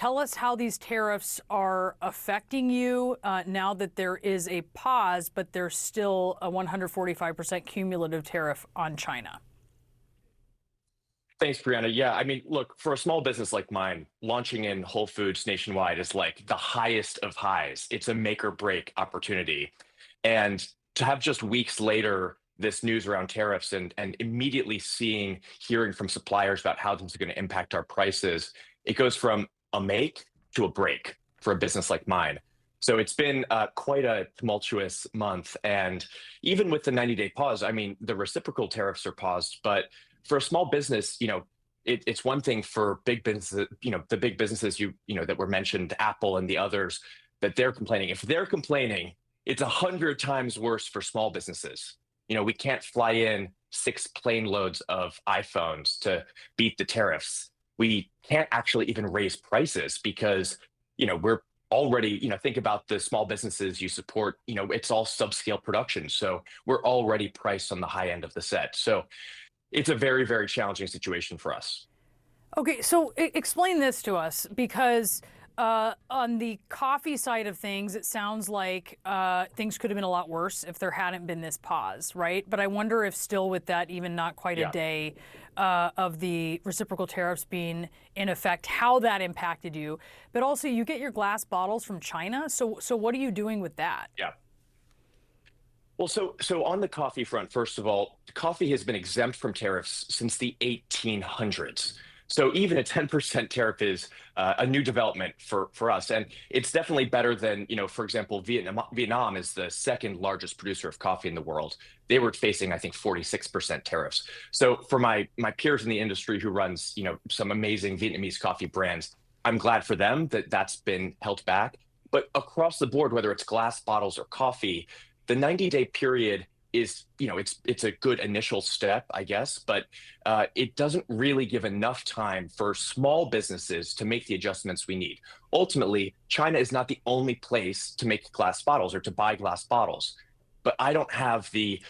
Tell us how these tariffs are affecting you now that there is a pause, but there's still a 145% cumulative tariff on China. Thanks, Brianna. Yeah, I mean, look, for a small business like mine, launching in Whole Foods nationwide is like the highest of highs. It's a make or break opportunity. And to have just weeks later this news around tariffs and immediately hearing from suppliers about how this is going to impact our prices, it goes from a make to a break for a business like mine. So it's been quite a tumultuous month. And even with the 90-day pause, I mean, the reciprocal tariffs are paused, but for a small business, it's one thing for big businesses, the big businesses that were mentioned, Apple and the others, that they're complaining. If they're complaining, it's 100 times worse for small businesses. We can't fly in 6 plane loads of iPhones to beat the tariffs. We can't actually even raise prices because, we're already, think about the small businesses you support, it's all subscale production. So we're already priced on the high end of the set. So it's a very, very challenging situation for us. Okay, so explain this to us because on the coffee side of things, it sounds like things could have been a lot worse if there hadn't been this pause, right? But I wonder if still with that, even not quite a Yeah. day of the reciprocal tariffs being in effect, how that impacted you. But also, you get your glass bottles from China. So what are you doing with that? Yeah. Well, so on the coffee front, first of all, coffee has been exempt from tariffs since the 1800s. So even a 10% tariff is a new development for us, and it's definitely better than for example, Vietnam. Vietnam is the second largest producer of coffee in the world. They were facing, I think, 46% tariffs. So for my peers in the industry who runs some amazing Vietnamese coffee brands, I'm glad for them that that's been held back. But across the board, whether it's glass bottles or coffee, the 90-day period is it's a good initial step, I guess, but it doesn't really give enough time for small businesses to make the adjustments we need. Ultimately, China is not the only place to make glass bottles or to buy glass bottles, but I don't have the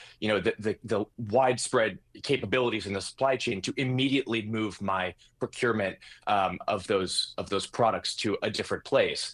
widespread capabilities in the supply chain to immediately move my procurement of those products to a different place.